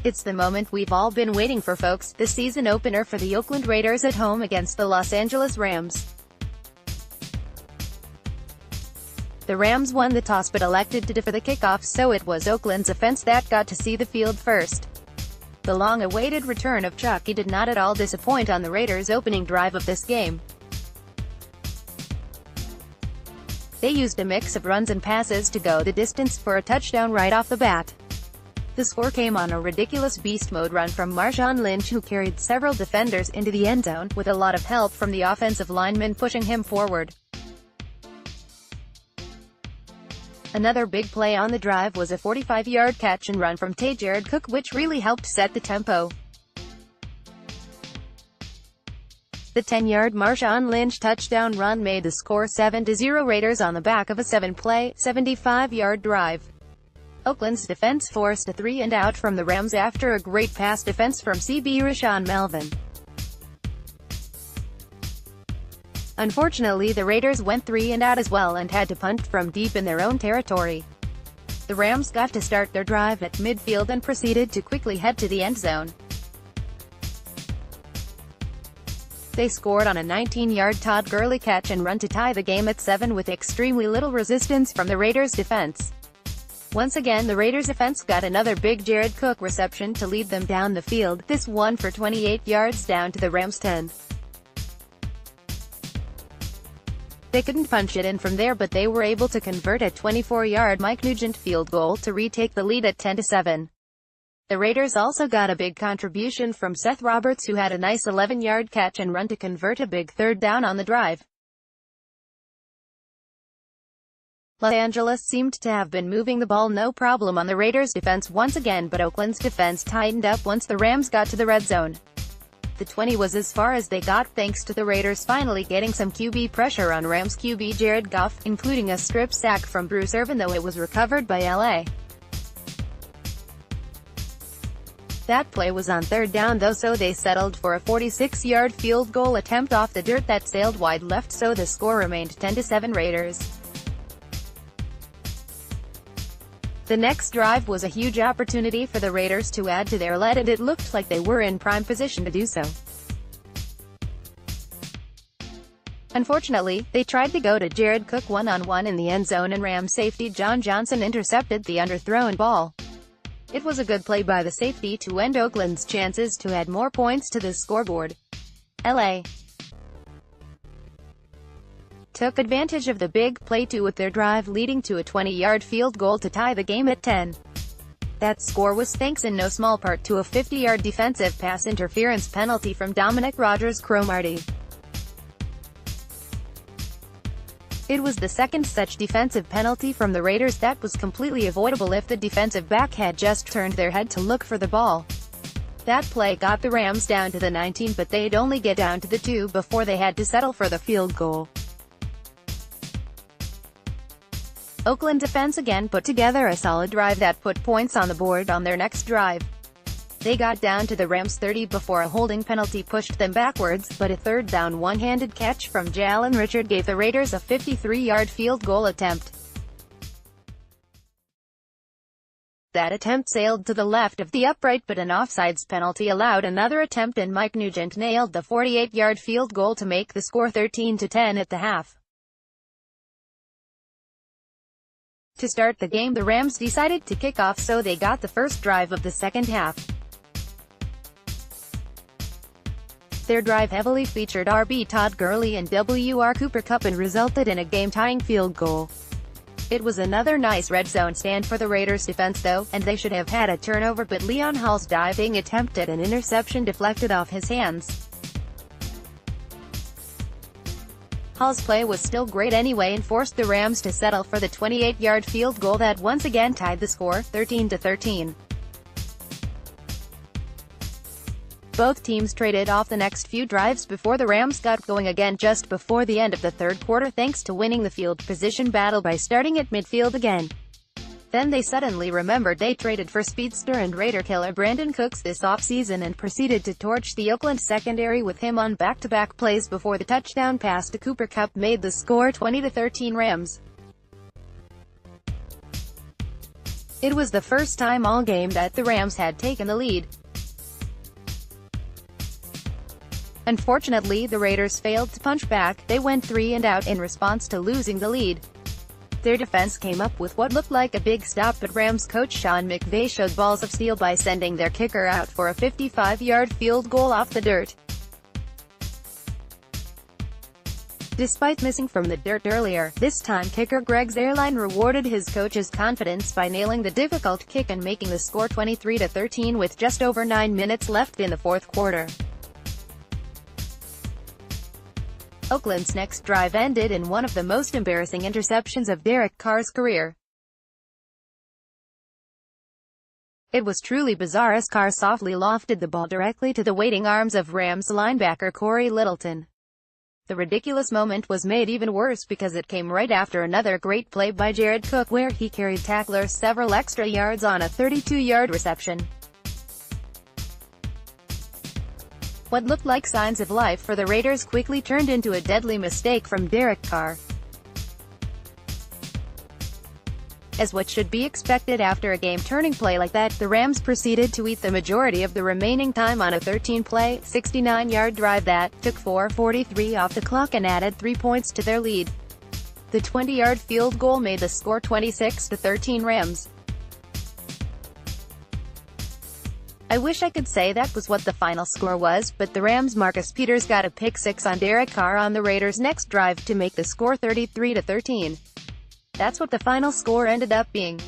It's the moment we've all been waiting for, folks, the season opener for the Oakland Raiders at home against the Los Angeles Rams. The Rams won the toss but elected to defer the kickoff, so it was Oakland's offense that got to see the field first. The long-awaited return of Chucky did not at all disappoint on the Raiders' opening drive of this game. They used a mix of runs and passes to go the distance for a touchdown right off the bat. The score came on a ridiculous beast mode run from Marshawn Ly, who carried several defenders into the end zone, with a lot of help from the offensive linemen pushing him forward. Another big play on the drive was a 45-yard catch and run from Jared Cook, which really helped set the tempo. The 10-yard Marshawn Ly touchdown run made the score 7-0 Raiders on the back of a 7-play, 75-yard drive. Oakland's defense forced a 3-and-out from the Rams after a great pass defense from CB Rashawn Melvin. Unfortunately, the Raiders went 3-and-out as well and had to punt from deep in their own territory. The Rams got to start their drive at midfield and proceeded to quickly head to the end zone. They scored on a 19-yard Todd Gurley catch and run to tie the game at 7 with extremely little resistance from the Raiders' defense. Once again, the Raiders' offense got another big Jared Cook reception to lead them down the field, this one for 28 yards down to the Rams' 10. They couldn't punch it in from there, but they were able to convert a 24-yard Mike Nugent field goal to retake the lead at 10-7. The Raiders also got a big contribution from Seth Roberts, who had a nice 11-yard catch and run to convert a big third down on the drive. Los Angeles seemed to have been moving the ball no problem on the Raiders' defense once again, but Oakland's defense tightened up once the Rams got to the red zone. The 20 was as far as they got, thanks to the Raiders finally getting some QB pressure on Rams QB Jared Goff, including a strip sack from Bruce Irvin, though it was recovered by LA. That play was on third down though, so they settled for a 46-yard field goal attempt off the dirt that sailed wide left, so the score remained 10-7 Raiders. The next drive was a huge opportunity for the Raiders to add to their lead, and it looked like they were in prime position to do so. Unfortunately, they tried to go to Jared Cook one-on-one in the end zone, and Rams safety John Johnson intercepted the underthrown ball. It was a good play by the safety to end Oakland's chances to add more points to the scoreboard. LA took advantage of the big play too, with their drive leading to a 20-yard field goal to tie the game at 10. That score was thanks in no small part to a 50-yard defensive pass interference penalty from Dominic Rodgers-Cromartie. It was the second such defensive penalty from the Raiders that was completely avoidable if the defensive back had just turned their head to look for the ball. That play got the Rams down to the 19, but they'd only get down to the 2 before they had to settle for the field goal. Oakland defense again put together a solid drive that put points on the board on their next drive. They got down to the Rams' 30 before a holding penalty pushed them backwards, but a third down one-handed catch from Jalen Richard gave the Raiders a 53-yard field goal attempt. That attempt sailed to the left of the upright, but an offsides penalty allowed another attempt, and Mike Nugent nailed the 48-yard field goal to make the score 13-10 at the half. To start the game, the Rams decided to kick off, so they got the first drive of the second half. Their drive heavily featured RB Todd Gurley and WR Cooper Kupp and resulted in a game-tying field goal. It was another nice red zone stand for the Raiders defense though, and they should have had a turnover, but Leon Hall's diving attempt at an interception deflected off his hands. Hall's play was still great anyway and forced the Rams to settle for the 28-yard field goal that once again tied the score, 13-13. Both teams traded off the next few drives before the Rams got going again just before the end of the third quarter, thanks to winning the field position battle by starting at midfield again. Then they suddenly remembered they traded for speedster and Raider killer Brandon Cooks this offseason and proceeded to torch the Oakland secondary with him on back-to-back plays before the touchdown pass to Cooper Kupp made the score 20-13 Rams. It was the first time all game that the Rams had taken the lead. Unfortunately, the Raiders failed to punch back. They went 3 and out in response to losing the lead. Their defense came up with what looked like a big stop, but Rams coach Sean McVay showed balls of steel by sending their kicker out for a 55-yard field goal off the dirt. Despite missing from the dirt earlier, this time kicker Greg Zuerlein rewarded his coach's confidence by nailing the difficult kick and making the score 23-13 with just over 9 minutes left in the fourth quarter. Oakland's next drive ended in one of the most embarrassing interceptions of Derek Carr's career. It was truly bizarre as Carr softly lofted the ball directly to the waiting arms of Rams linebacker Corey Littleton. The ridiculous moment was made even worse because it came right after another great play by Jared Cook where he carried tacklers several extra yards on a 32-yard reception. What looked like signs of life for the Raiders quickly turned into a deadly mistake from Derek Carr. As what should be expected after a game-turning play like that, the Rams proceeded to eat the majority of the remaining time on a 13-play, 69-yard drive that took 4:43 off the clock and added 3 points to their lead. The 20-yard field goal made the score 26-13 Rams. I wish I could say that was what the final score was, but the Rams' Marcus Peters got a pick six on Derek Carr on the Raiders' next drive to make the score 33-13. That's what the final score ended up being.